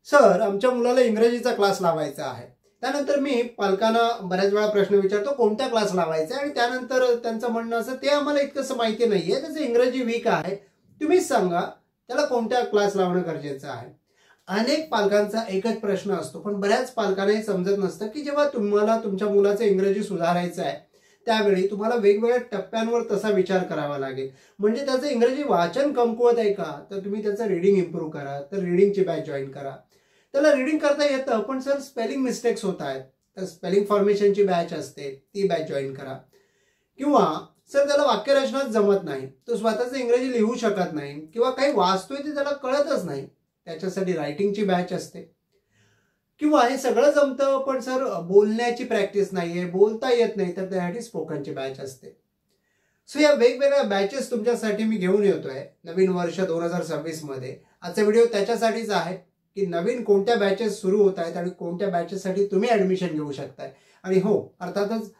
Sir, आमच्या मुलाला इंग्रजीचा क्लास लावायचा आहे. त्यानंतर मी पालकांना बऱ्याच वेळा प्रश्न विचारतो, कोणत्या क्लास लावायचा? आणि त्यानंतर त्यांचं म्हणणं असं, ते आम्हाला इतकंसं माहिती नाहीये, त्याचं इंग्रजी वीक आहे, तुम्हीच सांगा त्याला कोणत्या क्लास लावणं गरजेचं आहे. अनेक पालकांचा एकच प्रश्न असतो, पण बऱ्याच पालकांना हे समजत नसतं की जेव्हा तुम्हाला तुमच्या मुलाचं इंग्रजी सुधारायचं आहे त्यावेळी तुम्हाला वेगवेगळ्या टप्प्यांवर तसा विचार करावा लागेल. म्हणजे त्याचं इंग्रजी वाचन कमकुवत आहे का, तर तुम्ही त्याचं रीडिंग इम्प्रूव्ह करा, तर रीडिंगची बॅच जॉईन करा. त्याला रीडिंग करता येतं पण सर स्पेलिंग मिस्टेक्स होत आहेत, तर स्पेलिंग फॉर्मेशनची बॅच असते, ती बॅच जॉईन करा. किंवा सर त्याला वाक्यरचनाच जमत नाही, तो स्वतःचं इंग्रजी लिहू शकत नाही, किंवा काही वाचतोय ते त्याला कळतच नाही, त्याच्यासाठी रायटिंगची बॅच असते. किंवा हे सगळं जमतं पण सर बोलण्याची प्रॅक्टिस नाहीये, बोलता येत नाही, तर त्यासाठी स्पोकनची बॅच असते. सो या वेगवेगळ्या बॅचेस तुमच्यासाठी मी घेऊन येतोय नवीन वर्ष 2026 मध्ये. आजचा व्हिडिओ त्याच्यासाठीच आहे की नवीन कोणत्या बॅचेस सुरू होत आहेत आणि कोणत्या बॅचेससाठी तुम्ही ऍडमिशन घेऊ शकताय. आणि हो, अर्थातच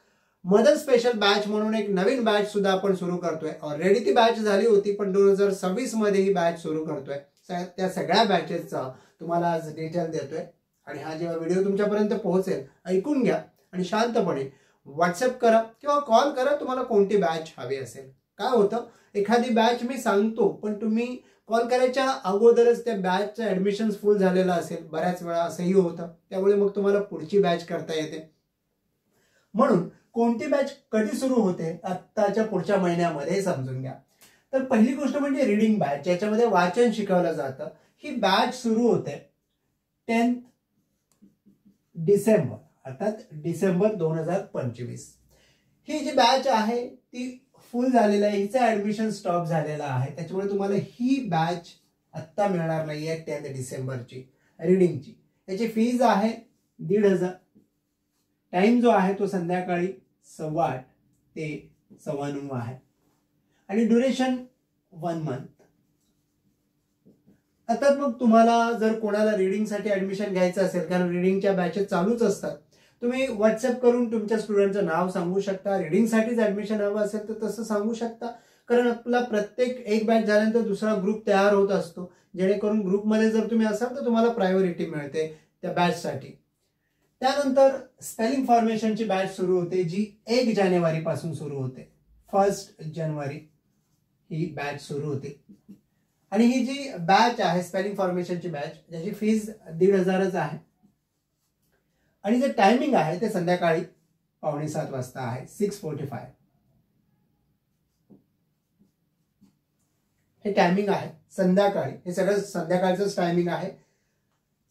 मदर स्पेशल बॅच म्हणून एक नवीन बॅच सुद्धा आपण सुरू करतोय. ऑलरेडी ती बॅच झाली होती, पण 2026 मध्ये ही बॅच सुरू करतोय. त्या सगळ्या बॅचेसचा तुम्हाला आज डिटेल देतोय. आणि हा जेव्हा व्हिडिओ तुमच्यापर्यंत पोहोचेल, ऐकून घ्या आणि शांतपणे व्हॉट्सअप करा किंवा कॉल करा तुम्हाला कोणती बॅच हवी असेल. काय होतं, एखादी बॅच मी सांगतो पण तुम्ही कॉल करायच्या अगोदरच त्या बॅचचं ऍडमिशन फुल झालेलं असेल, बऱ्याच वेळा असंही होतं, त्यामुळे मग तुम्हाला पुढची बॅच करता येते. म्हणून कोणती बॅच कधी सुरू होते आत्ताच्या पुढच्या महिन्यामध्ये समजून घ्या. तर पहिली गोष्ट म्हणजे रीडिंग बॅच, ज्याच्यामध्ये वाचन शिकवलं जातं. ही बॅच सुरू होते 10 डिसेंबर, अर्थात डिसेंबर 2025. ही जी बॅच आहे ती फुल झालेलं आहे, हिचं ऍडमिशन स्टॉप झालेला आहे, त्याच्यामुळे तुम्हाला ही बॅच आत्ता मिळणार नाहीये 10 डिसेंबरची रीडिंगची. याची फीज आहे 1,500. टाइम जो आहे तो संध्याकाळी 8:15 ते 9:15 आहे आणि ड्युरेशन 1 मंथ. आता मग तुम्हाला जर कोणाला रीडिंगसाठी ऍडमिशन घ्यायचं असेल, कारण रीडिंगच्या बॅचेस चालूच असतात, तुम्ही व्हॉट्सअप करून तुमच्या स्टुडंटचं नाव सांगू शकता. रीडिंगसाठीच ऍडमिशन हवं असेल तर तसं सांगू शकता, कारण आपला प्रत्येक एक बॅच झाल्यानंतर दुसरा ग्रुप तयार होत असतो, जेणेकरून ग्रुपमध्ये जर तुम्ही असाल तर तुम्हाला प्रायोरिटी मिळते त्या बॅचसाठी. त्यानंतर स्पेलिंग फॉर्मेशनची बॅच सुरू होते, जी 1 जानेवारी पासून सुरू होते. 1 जानेवारी ही बॅच सुरू होते. आणि ही जी बॅच आहे स्पेलिंग फॉर्मेशनची बॅच, ज्याची फीज 1,500 आहे. आणि जे टायमिंग आहे ते संध्याकाळी 6:45 वाजता आहे, 6:45 हे टायमिंग आहे संध्याकाळी. हे सगळं संध्याकाळचंच टायमिंग आहे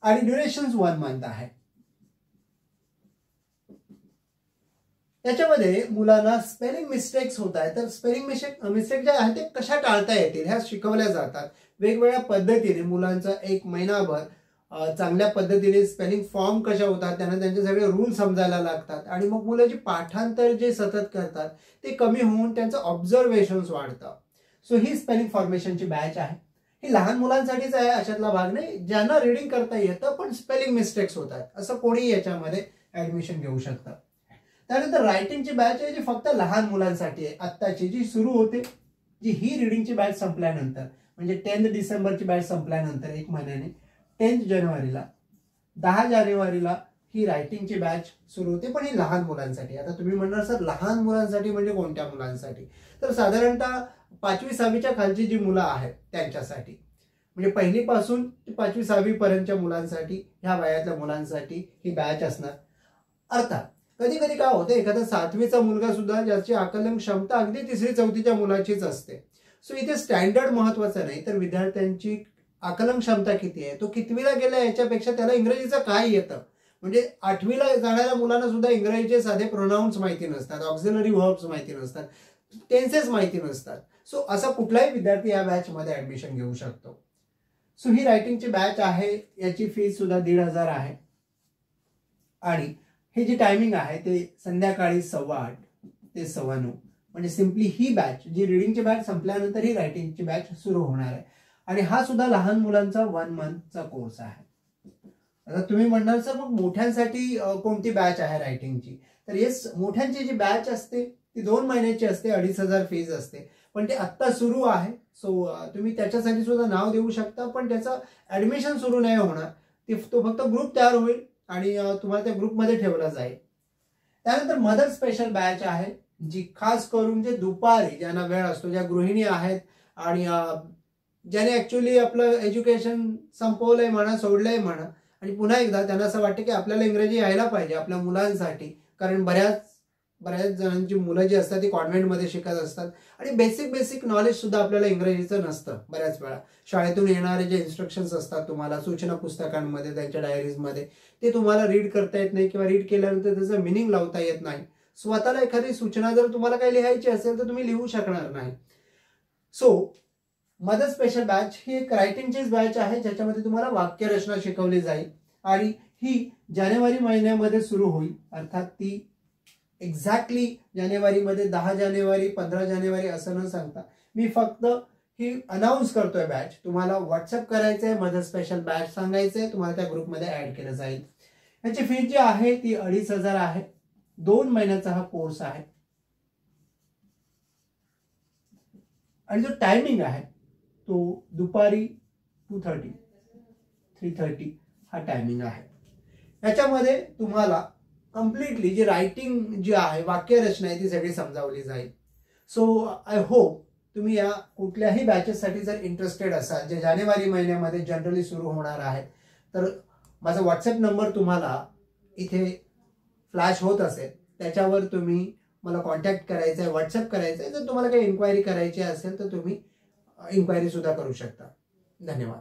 आणि ड्युरेशन 1 मंथ आहे. त्याच्यामध्ये मुलांना स्पेलिंग मिस्टेक्स होत आहेत, तर स्पेलिंग मिस्टेक ज्या आहेत ते कशा टाळता येतील ह्या शिकवल्या जातात वेगवेगळ्या पद्धतीने. मुलांचा 1 महिनाभर चांगल्या पद्धतीने स्पेलिंग फॉर्म कशा होतात, त्यांना त्यांचे सगळे रूल समजायला लागतात आणि मग मुलं जे पाठांतर जे सतत करतात ते कमी होऊन त्यांचं ऑब्झर्वेशन्स वाढतं. सो ही स्पेलिंग फॉर्मेशनची बॅच आहे. ही लहान मुलांसाठीच आहे अशातला भाग नाही, ज्यांना रीडिंग करता येतं पण स्पेलिंग मिस्टेक्स होत आहेत असं कोणीही याच्यामध्ये ऍडमिशन घेऊ शकतं. त्यानंतर रायटिंगची बॅच आहे, जी फक्त लहान मुलांसाठी आहे आत्ताची, जी सुरू होते, जी ही रीडिंगची बॅच संपल्यानंतर, म्हणजे 10 डिसेंबरची बॅच संपल्यानंतर 1 महिन्याने 10 जानेवारीला 10 जानेवारीला ही रायटिंगची बॅच सुरू होते, पण ही लहान मुलांसाठी. आता तुम्ही म्हणणार सर लहान मुलांसाठी म्हणजे कोणत्या मुलांसाठी, तर साधारणतः 5वी-6वीच्या खालची जी मुलं आहेत त्यांच्यासाठी, म्हणजे 1ली पासून ते 5वी-6वी पर्यंतच्या मुलांसाठी, ह्या वयातल्या मुलांसाठी ही बॅच असणार. अर्थात कधी कधी काय होतं, एखादा 7वीचा मुलगा सुद्धा ज्याची आकलन क्षमता अगदी 3री-4थीच्या मुलाचीच असते. सो इथे स्टँडर्ड महत्वाचं नाही, तर विद्यार्थ्यांची आकलन क्षमता किती आहे, तो कितवीला गेला याच्यापेक्षा त्याला इंग्रजीचं काय येतं. म्हणजे 8वीला जाणाऱ्या मुलांना सुद्धा इंग्रजीचे साधे प्रोनाउन्स माहिती नसतात, ऑक्झिलरी व्हर्ब्स माहिती नसतात, टेन्सेस माहिती नसतात. सो असा कुठलाही विद्यार्थी या बॅच मध्ये ऍडमिशन घेऊ शकतो. सो ही रायटिंगची बॅच आहे, याची फीस सुद्धा 1,500 आहे. आणि हे जी टायमिंग आहे ते संध्याकाळी 8:15 ते 9:15, म्हणजे सिम्पली ही बॅच, जी रीडिंगची बॅच संपल्यानंतर ही रायटिंगची बॅच सुरू होणार आहे. आणि हा सुद्धा लहान मुलांचा 1 मंथचा कोर्स आहे. आता तुम्ही म्हणणार सर मग मोठ्यांसाठी कोणती बॅच आहे रायटिंगची, तर येस, मोठ्यांची जी बॅच असते ती 2 महिन्याची असते, 2,500 फीज असते, पण ते आत्ता सुरू आहे. सो तुम्ही त्याच्यासाठी सुद्धा नाव देऊ शकता, पण त्याचं ऍडमिशन सुरू नाही होणार तो फक्त ग्रुप तयार होईल आणि तुम्हाला त्या ग्रुपमध्ये ठेवला जाईल. त्यानंतर मदर स्पेशल बॅच आहे, जी खास करून जे दुपारी ज्यांना वेळ असतो, ज्या गृहिणी आहेत आणि ज्याने ऍक्च्युअली आपलं एज्युकेशन संपवलंय म्हणा, सोडलंय म्हणा, आणि पुन्हा एकदा त्यांना असं वाटतं की आपल्याला इंग्रजी यायला पाहिजे आपल्या मुलांसाठी, कारण बऱ्याच जणांची मुलं जी असतात ती कॉन्व्हेंटमध्ये शिकत असतात आणि बेसिक नॉलेज सुद्धा आपल्याला इंग्रजीचं नसतं. बऱ्याच वेळा शाळेतून येणारे जे इन्स्ट्रक्शन्स असतात तुम्हाला सूचना पुस्तकांमध्ये, त्यांच्या डायरीजमध्ये, ते तुम्हाला रीड करता येत नाही किंवा रीड केल्यानंतर त्याचं मिनिंग लावता येत नाही. स्वतःला एखादी सूचना जर तुम्हाला काही लिहायची असेल तर तुम्ही लिहू शकणार नाही. सो मदर स्पेशल बॅच ही एक रायटिंगचीच बॅच आहे, ज्याच्यामध्ये तुम्हाला वाक्यरचना शिकवली जाईल आणि ही जानेवारी महिन्यामध्ये सुरू होईल. अर्थात ती एक्झॅक्टली जानेवारीमध्ये 10 जानेवारी 15 जानेवारी असं न सांगता मी फक्त ही अनाऊन्स करतोय बॅच. तुम्हाला व्हॉट्सअप करायचंय, मदर स्पेशल बॅच सांगायचंय, तुम्हाला त्या ग्रुपमध्ये ऍड केलं जाईल. याची फी जी आहे ती 2,500 आहे. 2 महिन्याचा हा कोर्स आहे आणि जो टायमिंग आहे तो दुपारी 3:30 हा टायमिंग आहे. याच्यामध्ये तुम्हाला कम्प्लिटली जी रायटिंग जी आहे, वाक्यरचना आहे, ती सगळी समजावली जाईल. सो आय होप तुम्ही या कुठल्याही बॅचेससाठी जर इंटरेस्टेड असाल, जे जानेवारी महिन्यामध्ये जनरली सुरू होणार आहेत, तर माझा व्हॉट्सअप नंबर तुम्हाला इथे फ्लॅश होत असेल, त्याच्यावर तुम्ही मला कॉन्टॅक्ट करायचा आहे, व्हॉट्सअप करायचं आहे. जर तुम्हाला काही इन्क्वायरी करायची असेल तर तुम्ही इन्क्वायरी सुद्धा करू शकता. धन्यवाद.